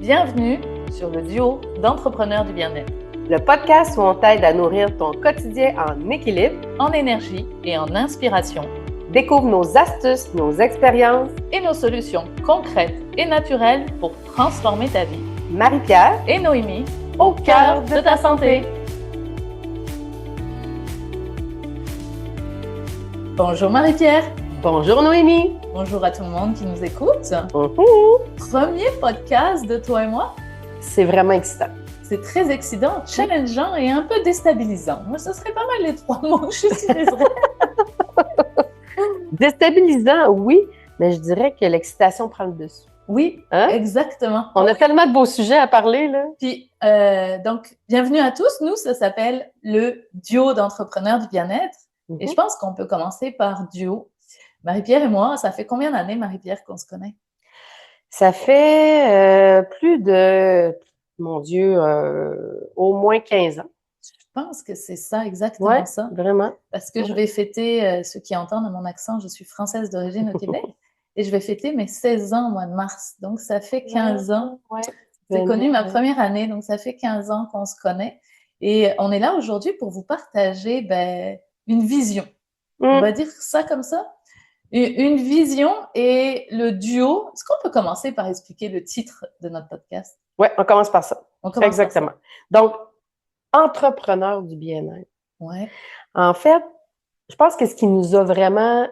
Bienvenue sur le duo d'entrepreneurs du bien-être. Le podcast où on t'aide à nourrir ton quotidien en équilibre, en énergie et en inspiration. Découvre nos astuces, nos expériences et nos solutions concrètes et naturelles pour transformer ta vie. Marie-Pierre et Noémie au cœur de ta santé. Bonjour Marie-Pierre. Bonjour Noémie. Bonjour à tout le monde qui nous écoute. Premier podcast de toi et moi. C'est vraiment excitant. C'est très excitant, challengeant et un peu déstabilisant. Moi, ce serait pas mal les trois mots que j'utiliserais. Déstabilisant, oui, mais je dirais que l'excitation prend le dessus. Oui, hein? Exactement. On a tellement de beaux sujets à parler, là. Puis, donc, bienvenue à tous. Nous, ça s'appelle le duo d'entrepreneurs du bien-être. Et je pense qu'on peut commencer par duo. Marie-Pierre et moi, ça fait combien d'années, Marie-Pierre, qu'on se connaît? Ça fait plus de, mon Dieu, au moins 15 ans. Je pense que c'est ça, exactement ça. Vraiment. Parce que je vais fêter, ceux qui entendent mon accent, je suis française d'origine au Québec, et je vais fêter mes 16 ans au mois de mars. Donc, ça fait 15 ans. Ouais. J'ai connu ma première année, donc ça fait 15 ans qu'on se connaît. Et on est là aujourd'hui pour vous partager une vision. On va dire ça comme ça. Une vision et le duo. Est-ce qu'on peut commencer par expliquer le titre de notre podcast? Oui, on commence par ça. Exactement. Par ça. Donc, entrepreneur du bien-être. Ouais. En fait, je pense que ce qui nous a vraiment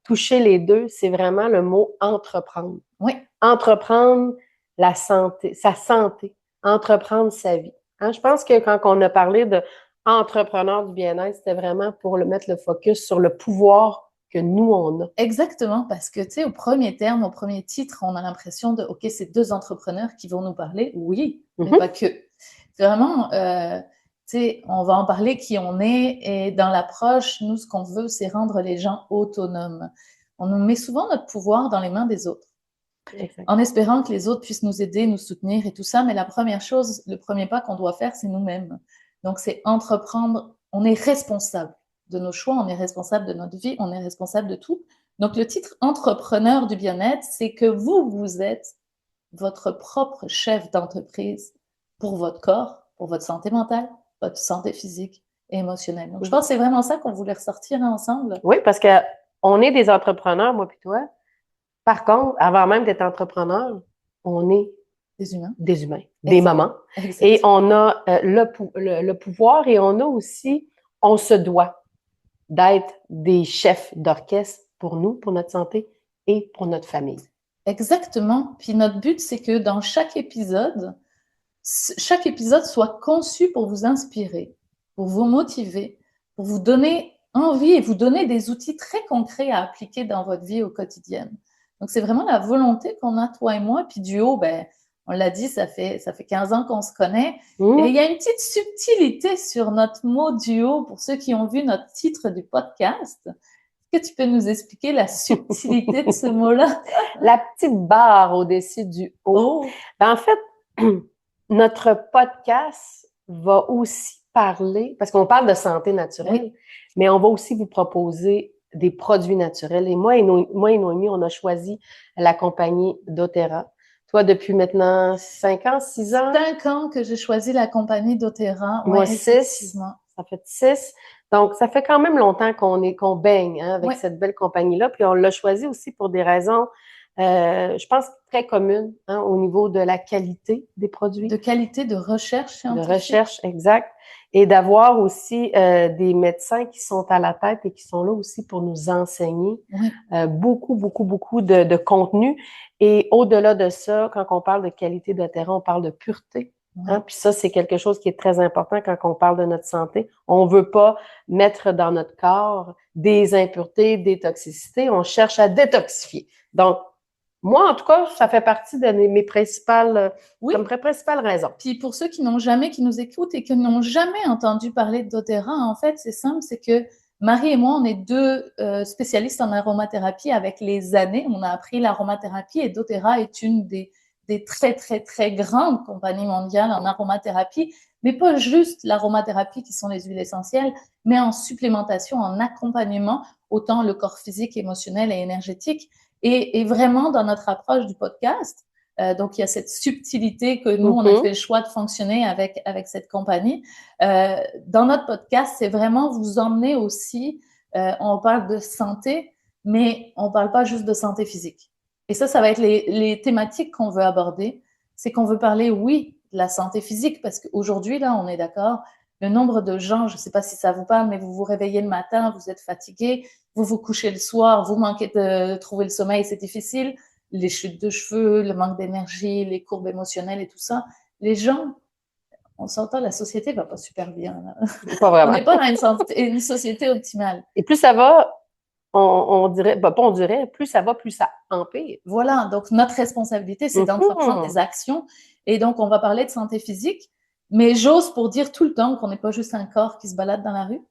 touché les deux, c'est vraiment le mot entreprendre. Oui. Entreprendre la santé, sa santé, entreprendre sa vie. Hein? Je pense que quand on a parlé de entrepreneur du bien-être, c'était vraiment pour mettre le focus sur le pouvoir que nous, on a. Exactement, parce que, tu sais, au premier terme, au premier titre, on a l'impression de, OK, c'est deux entrepreneurs qui vont nous parler. Oui, mais pas que. Vraiment, tu sais, on va en parler qui on est et dans l'approche, nous, ce qu'on veut, c'est rendre les gens autonomes. On nous met souvent notre pouvoir dans les mains des autres. Exactement. En espérant que les autres puissent nous aider, nous soutenir et tout ça, mais la première chose, le premier pas qu'on doit faire, c'est nous-mêmes. Donc, c'est entreprendre, on est responsable de nos choix, on est responsable de notre vie, on est responsable de tout. Donc, le titre entrepreneur du bien-être, c'est que vous êtes votre propre chef d'entreprise pour votre corps, pour votre santé mentale, votre santé physique et émotionnelle. Donc, je pense que c'est vraiment ça qu'on voulait ressortir ensemble. Oui, parce qu'on est des entrepreneurs, moi puis toi. Par contre, avant même d'être entrepreneur, on est des humains, des mamans. Exactement. Et on a le pouvoir et on a aussi, on se doit d'être des chefs d'orchestre pour nous, pour notre santé et pour notre famille. Exactement. Puis notre but, c'est que dans chaque épisode soit conçu pour vous inspirer, pour vous motiver, pour vous donner envie et vous donner des outils très concrets à appliquer dans votre vie au quotidien. Donc, c'est vraiment la volonté qu'on a, toi et moi. Puis duo, on l'a dit, ça fait 15 ans qu'on se connaît. Et il y a une petite subtilité sur notre mot duo pour ceux qui ont vu notre titre du podcast. Est-ce que tu peux nous expliquer la subtilité de ce mot-là? La petite barre au-dessus du O. En fait, notre podcast va aussi parler, parce qu'on parle de santé naturelle, mais on va aussi vous proposer des produits naturels. Et moi et Noémie, on a choisi la compagnie doTERRA. Toi, depuis maintenant 5 ans, 6 ans? 5 ans que j'ai choisi la compagnie doTERRA. Moi, 6. Ça fait 6. Donc, ça fait quand même longtemps qu'on baigne avec cette belle compagnie-là. Puis, on l'a choisi aussi pour des raisons, je pense, très communes au niveau de la qualité des produits. De qualité, de recherche scientifique. De recherche, exact. Et d'avoir aussi des médecins qui sont à la tête et qui sont là aussi pour nous enseigner beaucoup de contenu. Et au-delà de ça, quand on parle de qualité doTERRA, on parle de pureté. Puis ça, c'est quelque chose qui est très important quand on parle de notre santé. On veut pas mettre dans notre corps des impuretés, des toxicités. On cherche à détoxifier. Donc, moi, en tout cas, ça fait partie de mes principales raisons. Puis pour ceux qui nous écoutent et qui n'ont jamais entendu parler de doTERRA, en fait, c'est simple, c'est que Marie et moi, on est deux spécialistes en aromathérapie avec les années. On a appris l'aromathérapie et doTERRA est une des très, très, très grandes compagnies mondiales en aromathérapie, mais pas juste l'aromathérapie qui sont les huiles essentielles, mais en supplémentation, en accompagnement, autant le corps physique, émotionnel et énergétique. Et vraiment, dans notre approche du podcast, Donc, il y a cette subtilité que nous, on a fait le choix de fonctionner avec cette compagnie. Dans notre podcast, c'est vraiment vous emmener aussi, on parle de santé, mais on parle pas juste de santé physique. Et ça va être les thématiques qu'on veut aborder. C'est qu'on veut parler, oui, de la santé physique, parce qu'aujourd'hui, là, on est d'accord, le nombre de gens, je ne sais pas si ça vous parle, mais vous vous réveillez le matin, vous êtes fatigué, vous vous couchez le soir, vous manquez de trouver le sommeil, c'est difficile, les chutes de cheveux, le manque d'énergie, les courbes émotionnelles et tout ça. Les gens, on s'entend, la société va pas super bien. Pas vraiment. On n'est pas dans une société optimale. Et plus ça va, on dirait, pas on dirait, plus ça va, plus ça empire. Voilà, donc notre responsabilité, c'est d'entreprendre des actions. Et donc, on va parler de santé physique, mais j'ose pour dire tout le temps qu'on n'est pas juste un corps qui se balade dans la rue.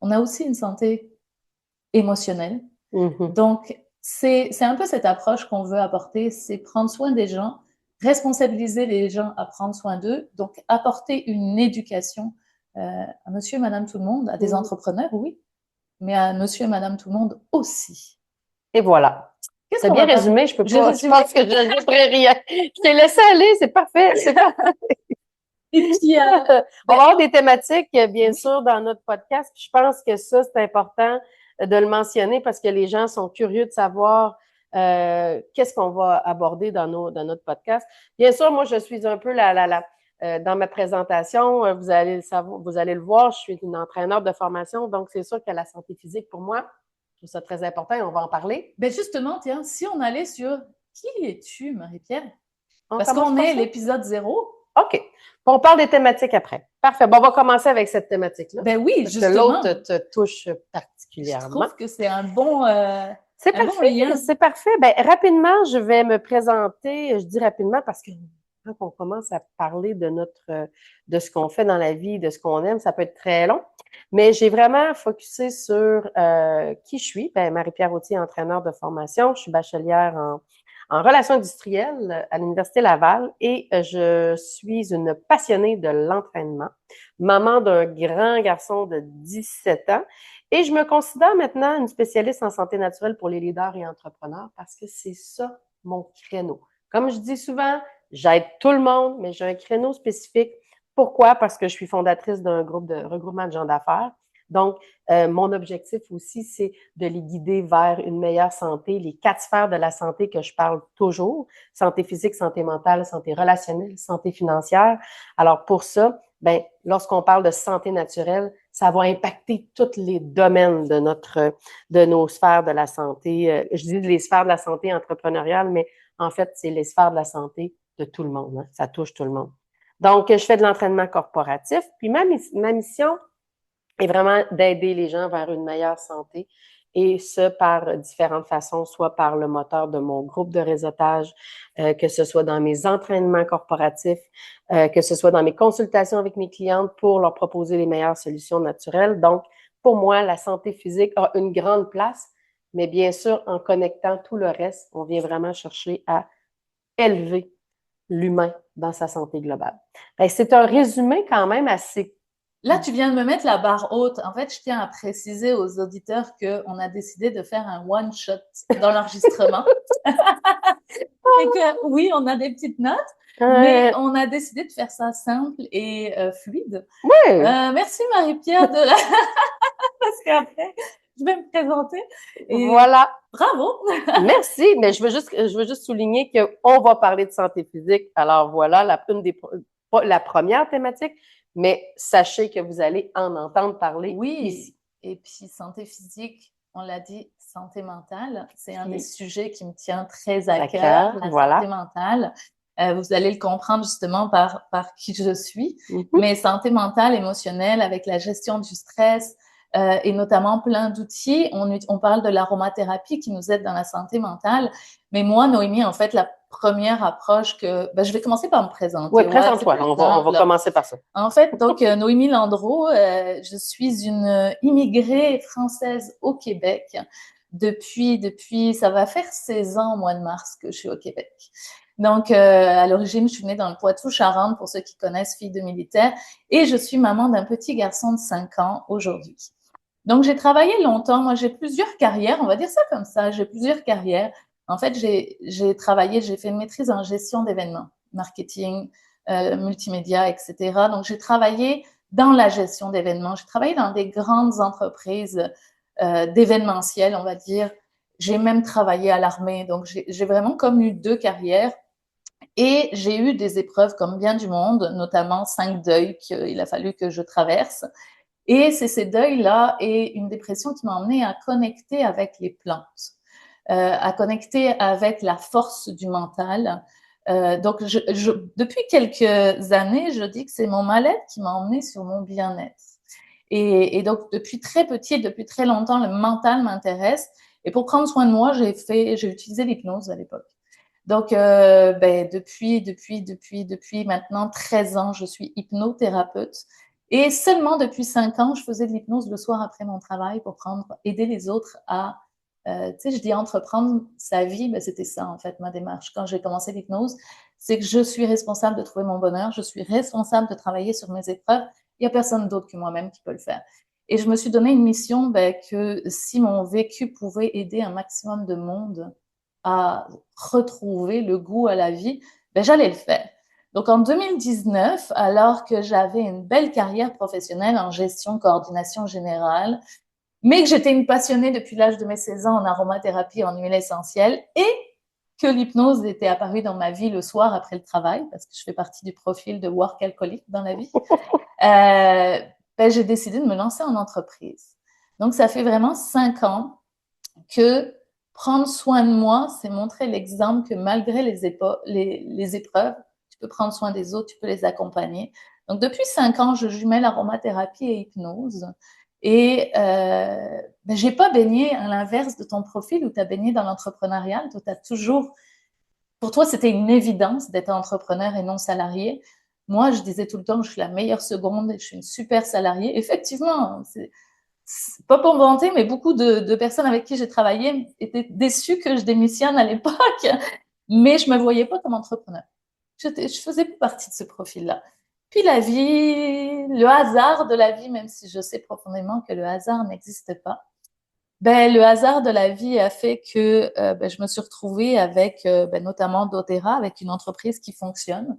On a aussi une santé émotionnelle. Donc, c'est un peu cette approche qu'on veut apporter, c'est prendre soin des gens, responsabiliser les gens à prendre soin d'eux, donc apporter une éducation à monsieur et madame tout le monde, à des entrepreneurs, oui, mais à monsieur et madame tout le monde aussi. Et voilà. C'est bien résumé, je pense que je ne ferai rien. Je t'ai laissé aller, c'est parfait. Et puis, on va avoir des thématiques, bien sûr, dans notre podcast. Je pense que ça, c'est important de le mentionner parce que les gens sont curieux de savoir qu'est-ce qu'on va aborder dans notre podcast. Bien sûr, moi, je suis un peu dans ma présentation, vous allez le voir, je suis une entraîneur de formation, donc c'est sûr que la santé physique, pour moi, je trouve ça très important et on va en parler. Ben justement, tiens, si on allait sur qui es-tu, Marie-Pierre? Parce qu'on est l'épisode 0. OK. On parle des thématiques après. Parfait. Bon, on va commencer avec cette thématique-là. Ben oui, parce justement. Que l'autre te touche particulièrement. Je trouve que c'est un bon c'est parfait, bon lien. C'est parfait. Ben, rapidement, je vais me présenter. Je dis rapidement parce que quand on commence à parler de ce qu'on fait dans la vie, de ce qu'on aime, ça peut être très long. Mais j'ai vraiment focusé sur qui je suis. Ben, Marie-Pierre Authier, entraîneur de formation. Je suis bachelière en relations industrielles à l'Université Laval et je suis une passionnée de l'entraînement, maman d'un grand garçon de 17 ans et je me considère maintenant une spécialiste en santé naturelle pour les leaders et entrepreneurs parce que c'est ça mon créneau. Comme je dis souvent, j'aide tout le monde, mais j'ai un créneau spécifique. Pourquoi? Parce que je suis fondatrice d'un groupe de regroupement de gens d'affaires. Donc, mon objectif aussi, c'est de les guider vers une meilleure santé, les 4 sphères de la santé que je parle toujours, santé physique, santé mentale, santé relationnelle, santé financière. Alors, pour ça, ben, lorsqu'on parle de santé naturelle, ça va impacter tous les domaines de nos sphères de la santé. Je dis les sphères de la santé entrepreneuriale, mais en fait, c'est les sphères de la santé de tout le monde. Hein. Ça touche tout le monde. Donc, je fais de l'entraînement corporatif. Puis ma mission est vraiment d'aider les gens vers une meilleure santé et ce, par différentes façons, soit par le moteur de mon groupe de réseautage, que ce soit dans mes entraînements corporatifs, que ce soit dans mes consultations avec mes clientes pour leur proposer les meilleures solutions naturelles. Donc, pour moi, la santé physique a une grande place, mais bien sûr, en connectant tout le reste, on vient vraiment chercher à élever l'humain dans sa santé globale. C'est un résumé quand même assez. Là, tu viens de me mettre la barre haute. En fait, je tiens à préciser aux auditeurs qu'on a décidé de faire un one-shot dans l'enregistrement. Et que, oui, on a des petites notes, mais on a décidé de faire ça simple et fluide. Oui. Merci Marie-Pierre de la... Parce qu'après, je vais me présenter. Et voilà. Bravo. Merci, mais je veux juste souligner qu'on va parler de santé physique. Alors voilà, la première thématique, mais sachez que vous allez en entendre parler ici. Et puis santé physique, on l'a dit, santé mentale, c'est un des sujets qui me tient très à cœur, la santé mentale. Vous allez le comprendre justement par qui je suis, mais santé mentale, émotionnelle, avec la gestion du stress, et notamment plein d'outils. On parle de l'aromathérapie qui nous aide dans la santé mentale. Mais moi, Noémie, en fait, la première approche je vais commencer par me présenter. Oui, présente-toi. On va commencer par ça. En fait, donc, Noémie Landreau, je suis une immigrée française au Québec. Depuis, ça va faire 16 ans au mois de mars que je suis au Québec. Donc, à l'origine, je suis née dans le Poitou-Charentes, pour ceux qui connaissent, fille de militaire, et je suis maman d'un petit garçon de 5 ans aujourd'hui. Donc, j'ai travaillé longtemps. Moi, j'ai plusieurs carrières, on va dire ça comme ça. J'ai plusieurs carrières En fait, j'ai fait une maîtrise en gestion d'événements, marketing, multimédia, etc. Donc, j'ai travaillé dans la gestion d'événements. J'ai travaillé dans des grandes entreprises d'événementiel, on va dire. J'ai même travaillé à l'armée. Donc, j'ai vraiment comme eu 2 carrières. Et j'ai eu des épreuves comme bien du monde, notamment 5 deuils qu'il a fallu que je traverse. Et c'est ces deuils-là et une dépression qui m'a emmenée à connecter avec les plantes, à connecter avec la force du mental. Donc, depuis quelques années, je dis que c'est mon mal-être qui m'a emmenée sur mon bien-être. Et donc, depuis très petit, depuis très longtemps, le mental m'intéresse. Et pour prendre soin de moi, j'ai utilisé l'hypnose à l'époque. Donc, depuis maintenant 13 ans, je suis hypnothérapeute. Et seulement depuis 5 ans, je faisais de l'hypnose le soir après mon travail pour aider les autres à, tu sais, je dis entreprendre sa vie, ben c'était ça en fait ma démarche. Quand j'ai commencé l'hypnose, c'est que je suis responsable de trouver mon bonheur, je suis responsable de travailler sur mes épreuves. Il n'y a personne d'autre que moi-même qui peut le faire. Et je me suis donné une mission que si mon vécu pouvait aider un maximum de monde à retrouver le goût à la vie, j'allais le faire. Donc en 2019, alors que j'avais une belle carrière professionnelle en gestion, coordination générale, mais que j'étais une passionnée depuis l'âge de mes 16 ans en aromathérapie, en huile essentielle, et que l'hypnose était apparue dans ma vie le soir après le travail, parce que je fais partie du profil de work alcoolique dans la vie, j'ai décidé de me lancer en entreprise. Donc ça fait vraiment 5 ans que prendre soin de moi, c'est montrer l'exemple que malgré les épreuves, tu peux prendre soin des autres, tu peux les accompagner. Donc, depuis 5 ans, je jumelle aromathérapie et hypnose. Et j'ai pas baigné à l'inverse de ton profil où tu as baigné dans l'entrepreneuriat. Toi, pour toi, c'était une évidence d'être entrepreneur et non salarié. Moi, je disais tout le temps que je suis la meilleure seconde et je suis une super salariée. Effectivement, c'est pas pour me vanter, mais beaucoup de personnes avec qui j'ai travaillé étaient déçues que je démissionne à l'époque, mais je me voyais pas comme entrepreneur. Je faisais pas partie de ce profil-là. Puis la vie, le hasard de la vie, même si je sais profondément que le hasard n'existe pas, le hasard de la vie a fait que je me suis retrouvée avec notamment doTERRA, avec une entreprise qui fonctionne.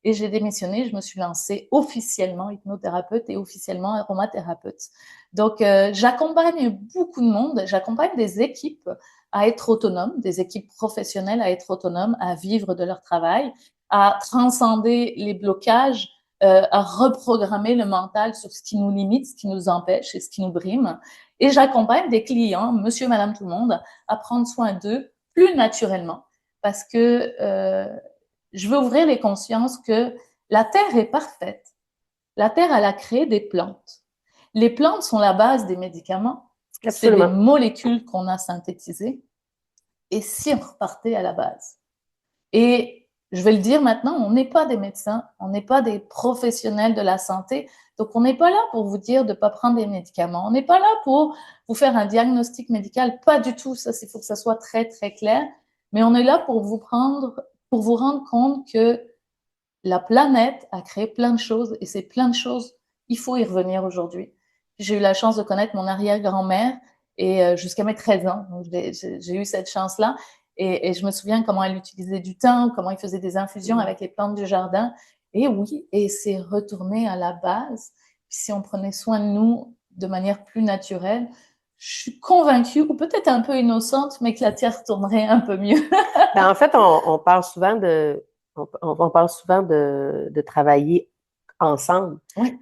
Et j'ai démissionné, je me suis lancée officiellement hypnothérapeute et officiellement aromathérapeute. Donc, j'accompagne beaucoup de monde, j'accompagne des équipes à être autonomes, des équipes professionnelles à être autonomes, à vivre de leur travail, à transcender les blocages, à reprogrammer le mental sur ce qui nous limite, ce qui nous empêche et ce qui nous brime. Et j'accompagne des clients, monsieur, madame, tout le monde, à prendre soin d'eux plus naturellement. Parce que je veux ouvrir les consciences que la Terre est parfaite. La Terre, elle a créé des plantes. Les plantes sont la base des médicaments. C'est des molécules qu'on a synthétisées. Et si on repartait à la base? Et je vais le dire maintenant, on n'est pas des médecins, on n'est pas des professionnels de la santé. Donc, on n'est pas là pour vous dire de ne pas prendre des médicaments. On n'est pas là pour vous faire un diagnostic médical. Pas du tout. Ça, il faut que ça soit très, très clair. Mais on est là pour vous rendre compte que la planète a créé plein de choses et ces plein de choses, il faut y revenir aujourd'hui. J'ai eu la chance de connaître mon arrière-grand-mère et jusqu'à mes 13 ans, donc j'ai eu cette chance-là. Et je me souviens comment elle utilisait du thym, comment elle faisait des infusions avec les plantes du jardin. Et oui, et c'est retourné à la base. Puis si on prenait soin de nous de manière plus naturelle, je suis convaincue, ou peut-être un peu innocente, mais que la Terre tournerait un peu mieux. En fait, on parle souvent on parle souvent de travailler ensemble. Oui.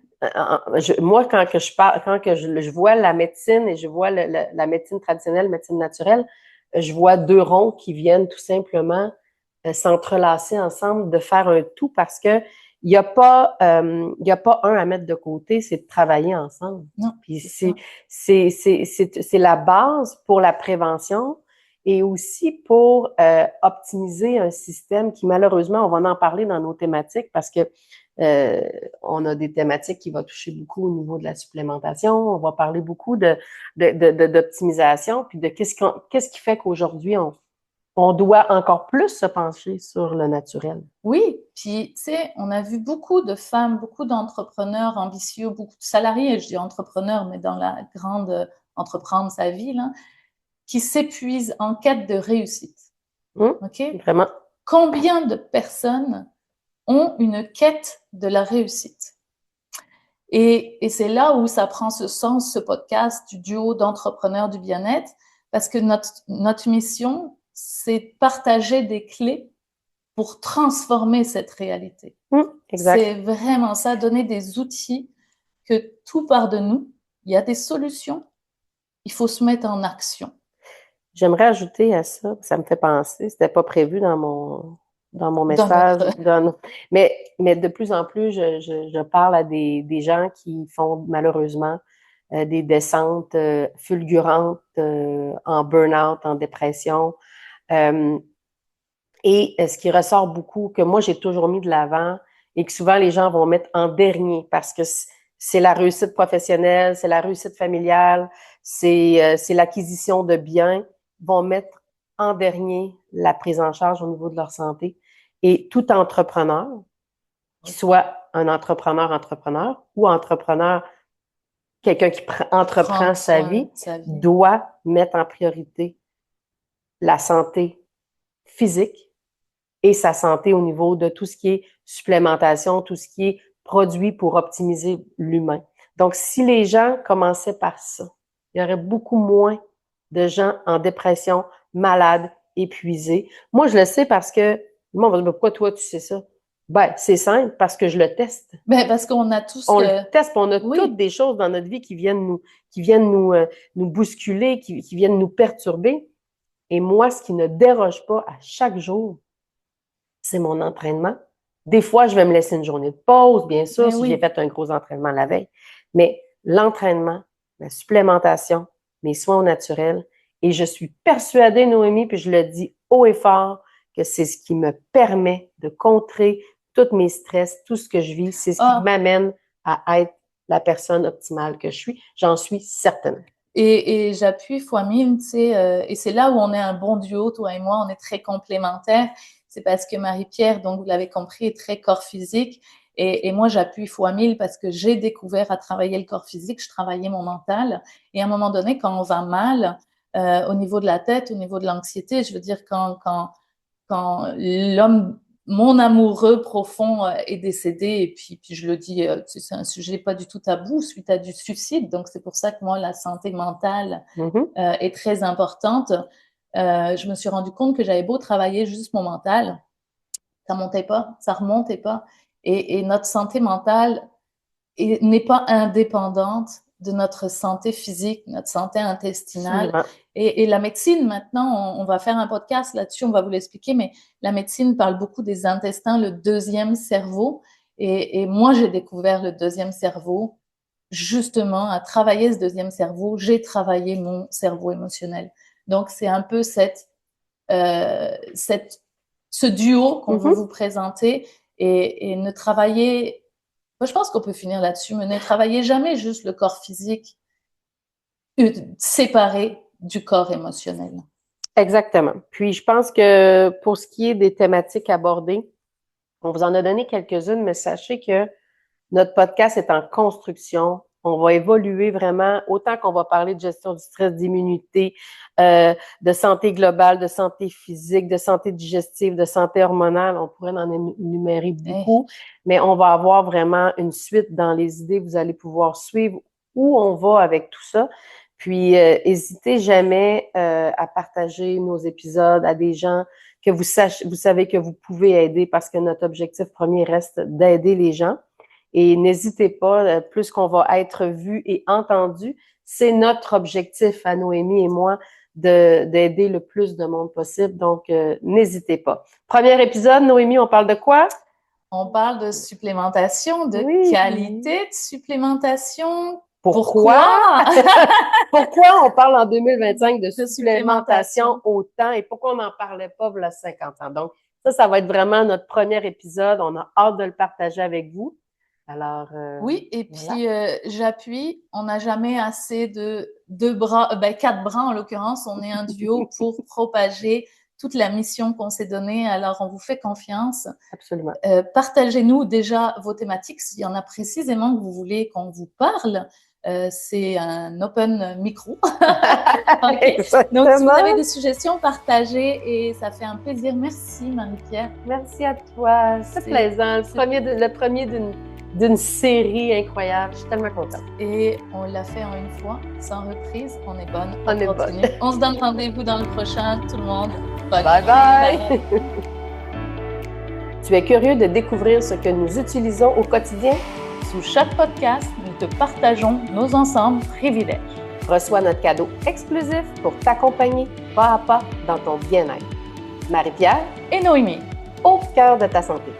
Moi, quand je vois la médecine et je vois la médecine traditionnelle, médecine naturelle, je vois deux ronds qui viennent tout simplement s'entrelacer ensemble, de faire un tout parce que il n'y a pas un à mettre de côté, c'est de travailler ensemble. Non, puis c'est la base pour la prévention et aussi pour optimiser un système qui malheureusement, on va en parler dans nos thématiques parce que on a des thématiques qui vont toucher beaucoup au niveau de la supplémentation. On va parler beaucoup d'optimisation, puis de qu'est-ce qui fait qu'aujourd'hui, on doit encore plus se pencher sur le naturel. Oui, puis tu sais, on a vu beaucoup de femmes, beaucoup d'entrepreneurs ambitieux, beaucoup de salariés, je dis entrepreneurs, mais dans la grande entreprendre sa vie, là, qui s'épuisent en quête de réussite. OK? Vraiment. Combien de personnes ont une quête de la réussite? Et c'est là où ça prend ce sens, ce podcast du duo d'entrepreneurs du bien-être, parce que notre mission, c'est partager des clés pour transformer cette réalité. Exact. C'est vraiment ça, donner des outils que tout part de nous. Il y a des solutions, il faut se mettre en action. J'aimerais ajouter à ça, ça me fait penser, c'était pas prévu dans mon message, mais de plus en plus, je parle à des gens qui font malheureusement des descentes fulgurantes en burn-out, en dépression. Et ce qui ressort beaucoup, que moi j'ai toujours mis de l'avant et que souvent les gens vont mettre en dernier parce que c'est la réussite professionnelle, c'est la réussite familiale, c'est l'acquisition de biens, vont mettre en dernier la prise en charge au niveau de leur santé. Et tout entrepreneur, qu'il soit un entrepreneur ou entrepreneur, quelqu'un qui entreprend sa vie, doit mettre en priorité la santé physique et sa santé au niveau de tout ce qui est supplémentation, tout ce qui est produit pour optimiser l'humain. Donc, si les gens commençaient par ça, il y aurait beaucoup moins de gens en dépression, malades, épuisés. Moi, je le sais parce que, le monde va dire, pourquoi toi, tu sais ça? Ben, c'est simple, parce que je le teste. Ben, parce qu'on a tous... On le teste, on a toutes des choses dans notre vie qui viennent nous bousculer, qui viennent nous perturber. Et moi, ce qui ne déroge pas à chaque jour, c'est mon entraînement. Des fois, je vais me laisser une journée de pause, bien sûr, si j'ai fait un gros entraînement la veille. Mais l'entraînement, la supplémentation, mes soins au naturel, et je suis persuadée, Noémie, puis je le dis haut et fort, que c'est ce qui me permet de contrer tous mes stress, tout ce que je vis. C'est ce qui m'amène à être la personne optimale que je suis. J'en suis certaine. Et j'appuie fois mille, tu sais, et c'est là où on est un bon duo, toi et moi, on est très complémentaires. C'est parce que Marie-Pierre, donc vous l'avez compris, est très corps physique. Et moi, j'appuie fois mille parce que j'ai découvert à travailler le corps physique, je travaillais mon mental. Et à un moment donné, quand on va mal, au niveau de la tête, au niveau de l'anxiété, je veux dire, quand l'homme, mon amoureux profond est décédé, et puis je le dis, c'est un sujet pas du tout tabou suite à du suicide, donc c'est pour ça que moi, la santé mentale est très importante. Je me suis rendu compte que j'avais beau travailler juste mon mental, ça montait pas, ça remontait pas. Et notre santé mentale n'est pas indépendante de notre santé physique, notre santé intestinale. Et la médecine, maintenant, on va faire un podcast là-dessus, on va vous l'expliquer, mais la médecine parle beaucoup des intestins, le deuxième cerveau. Et moi, j'ai découvert le deuxième cerveau justement à travailler ce deuxième cerveau. J'ai travaillé mon cerveau émotionnel. Donc, c'est un peu ce duo qu'on veut vous présenter et ne travailler... Moi, je pense qu'on peut finir là-dessus, mais ne travaillez jamais juste le corps physique séparé du corps émotionnel. Exactement. Puis, je pense que pour ce qui est des thématiques abordées, on vous en a donné quelques-unes, mais sachez que notre podcast est en construction. On va évoluer vraiment, autant qu'on va parler de gestion du stress, d'immunité, de santé globale, de santé physique, de santé digestive, de santé hormonale. On pourrait en énumérer beaucoup, mais on va avoir vraiment une suite dans les idées. Vous allez pouvoir suivre où on va avec tout ça. Puis, n'hésitez jamais à partager nos épisodes à des gens que vous savez que vous pouvez aider parce que notre objectif premier reste d'aider les gens. Et n'hésitez pas, plus qu'on va être vu et entendu, c'est notre objectif à Noémie et moi d'aider le plus de monde possible. Donc, n'hésitez pas. Premier épisode, Noémie, on parle de quoi? On parle de supplémentation, de qualité de supplémentation. Pourquoi on parle en 2025 de supplémentation autant et pourquoi on n'en parlait pas il y a 50 ans? Donc, ça va être vraiment notre premier épisode. On a hâte de le partager avec vous. Alors, oui, et puis j'appuie, on n'a jamais assez de 4 bras en l'occurrence, on est un duo pour propager toute la mission qu'on s'est donnée, alors on vous fait confiance. Absolument. Partagez-nous déjà vos thématiques, s'il y en a précisément que vous voulez qu'on vous parle. c'est un open micro. Exactement. Donc, si vous avez des suggestions, partagez et ça fait un plaisir. Merci, Marie-Pierre. Merci à toi. C'est plaisant. Le premier d'une série incroyable. Je suis tellement contente. Et on l'a fait en une fois, sans reprise. On est bonne. On est bonne. On se donne rendez-vous dans le prochain, tout le monde. Bye bye. Tu es curieux de découvrir ce que nous utilisons au quotidien? Sous chaque podcast, nous te partageons nos ensembles privilèges. Reçois notre cadeau exclusif pour t'accompagner pas à pas dans ton bien-être. Marie-Pierre et Noémie, au cœur de ta santé.